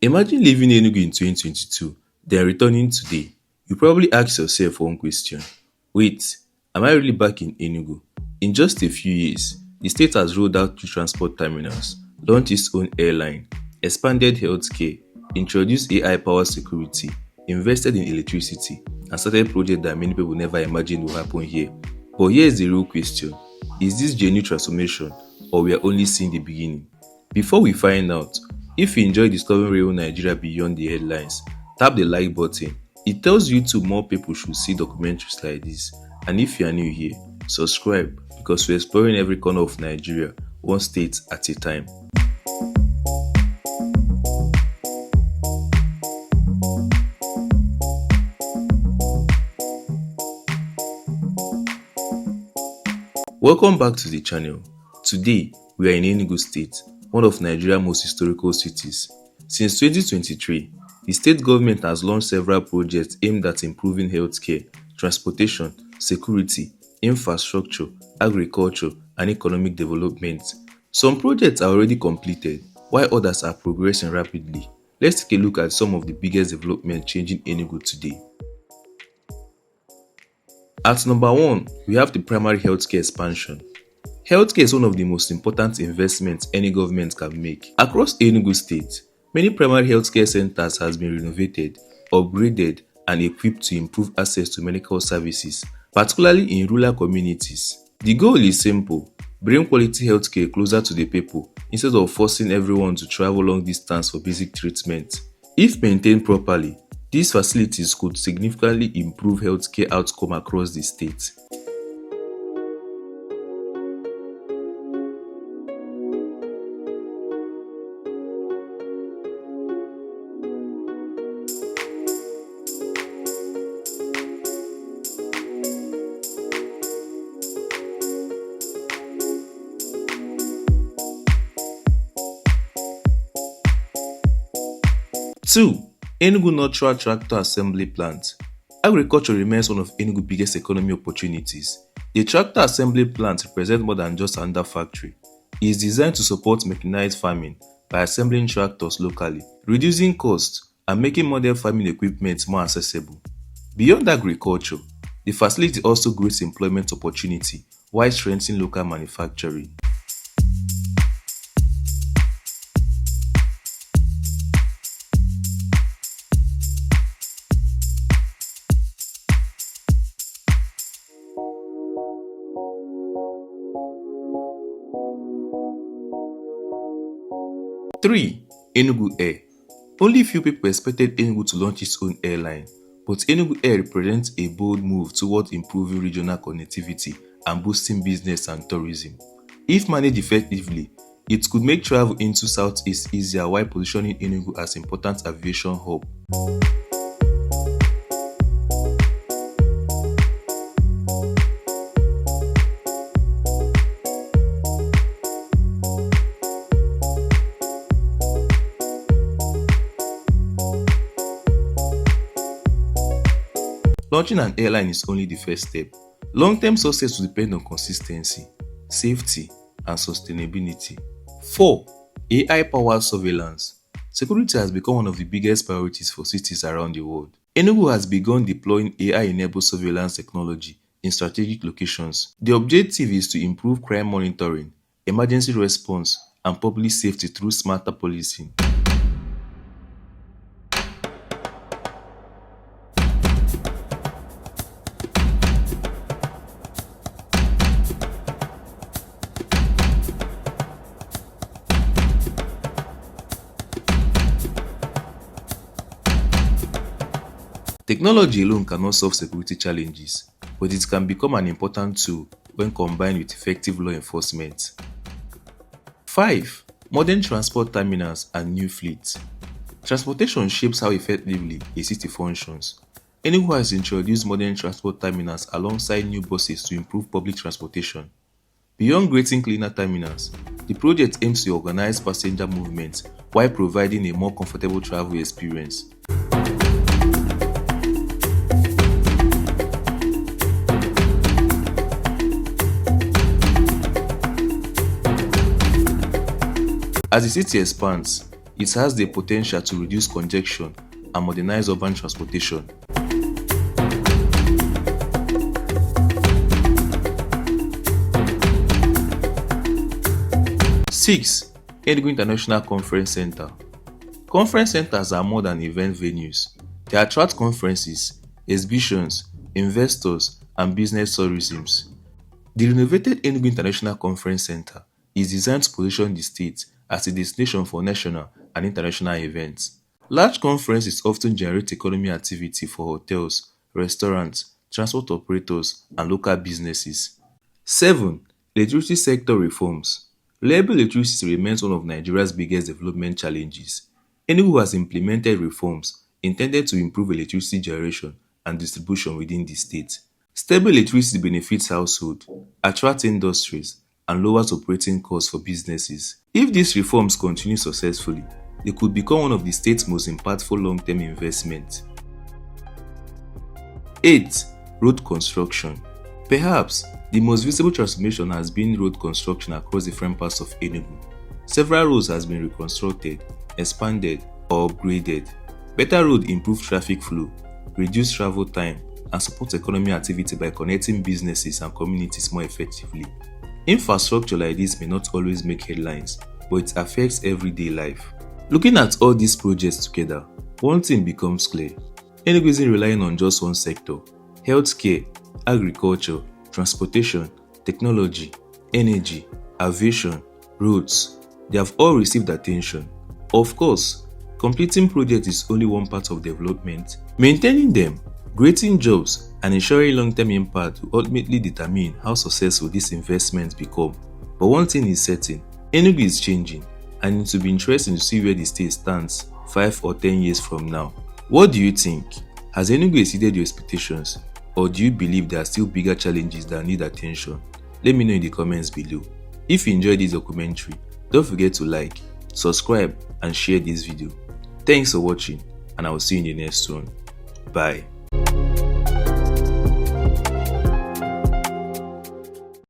Imagine leaving Enugu in 2022, then returning today. You probably ask yourself one question. Wait, am I really back in Enugu? In just a few years, the state has rolled out two transport terminals, launched its own airline, expanded healthcare, introduced AI-powered security, invested in electricity, and started projects that many people never imagined would happen here. But here's the real question. Is this genuine transformation, or we are only seeing the beginning? Before we find out, if you enjoy discovering real Nigeria beyond the headlines, tap the like button. It tells YouTube more people should see documentaries like this. And if you are new here, subscribe because we're exploring every corner of Nigeria, one state at a time. Welcome back to the channel. Today, we are in Enugu State, one of Nigeria's most historical cities. Since 2023, the state government has launched several projects aimed at improving healthcare, transportation, security, infrastructure, agriculture, and economic development. Some projects are already completed, while others are progressing rapidly. Let's take a look at some of the biggest developments changing Enugu today. At number 1, we have the primary healthcare expansion. Healthcare is one of the most important investments any government can make. Across Enugu State, many primary healthcare centers has been renovated, upgraded, and equipped to improve access to medical services, particularly in rural communities. The goal is simple: bring quality healthcare closer to the people instead of forcing everyone to travel long distance for basic treatment. If maintained properly, these facilities could significantly improve healthcare outcomes across the state. Two, Enugu Nortra Tractor Assembly Plant. Agriculture remains one of Enugu's biggest economic opportunities. The tractor assembly plant represents more than just another factory. It is designed to support mechanized farming by assembling tractors locally, reducing costs, and making modern farming equipment more accessible. Beyond agriculture, the facility also creates employment opportunity while strengthening local manufacturing. 3. Enugu Air. Only few people expected Enugu to launch its own airline, but Enugu Air represents a bold move towards improving regional connectivity and boosting business and tourism. If managed effectively, it could make travel into Southeast easier while positioning Enugu as an important aviation hub. Launching an airline is only the first step. Long-term success will depend on consistency, safety, and sustainability. 4. AI-powered surveillance. Security has become one of the biggest priorities for cities around the world. Enugu has begun deploying AI-enabled surveillance technology in strategic locations. The objective is to improve crime monitoring, emergency response, and public safety through smarter policing. Technology alone cannot solve security challenges, but it can become an important tool when combined with effective law enforcement. 5. Modern transport terminals and new fleets. Transportation shapes how effectively a city functions. Enugu has introduced modern transport terminals alongside new buses to improve public transportation. Beyond creating cleaner terminals, the project aims to organize passenger movement while providing a more comfortable travel experience. As the city expands, It has the potential to reduce congestion and modernize urban transportation. 6. Enugu International Conference Center. Conference centers are more than event venues. They attract conferences, exhibitions, investors, and business tourism. The renovated Enugu International Conference Center is designed to position the state as a destination for national and international events. Large conferences often generate economic activity for hotels, restaurants, transport operators, and local businesses. 7. Electricity sector reforms. Reliable electricity remains one of Nigeria's biggest development challenges. Enugu has implemented reforms intended to improve electricity generation and distribution within the state. Stable electricity benefits households, attracts industries, and lowers operating costs for businesses. If these reforms continue successfully, they could become one of the state's most impactful long-term investments. 8. Road construction. Perhaps the most visible transformation has been road construction across different parts of Enugu. Several roads have been reconstructed, expanded, or upgraded. Better roads improve traffic flow, reduce travel time, and support economic activity by connecting businesses and communities more effectively. Infrastructure like this may not always make headlines, but it affects everyday life. Looking at all these projects together, one thing becomes clear. Enugu isn't relying on just one sector. Healthcare, agriculture, transportation, technology, energy, aviation, roads, they have all received attention. Of course, completing projects is only one part of development. Maintaining them, creating jobs, and ensuring long-term impact will ultimately determine how successful these investments become. But one thing is certain, Enugu is changing, and it will be interesting to see where the state stands 5 or 10 years from now. What do you think? Has Enugu exceeded your expectations? Or do you believe there are still bigger challenges that need attention? Let me know in the comments below. If you enjoyed this documentary, don't forget to like, subscribe, and share this video. Thanks for watching, and I will see you in the next one. Bye.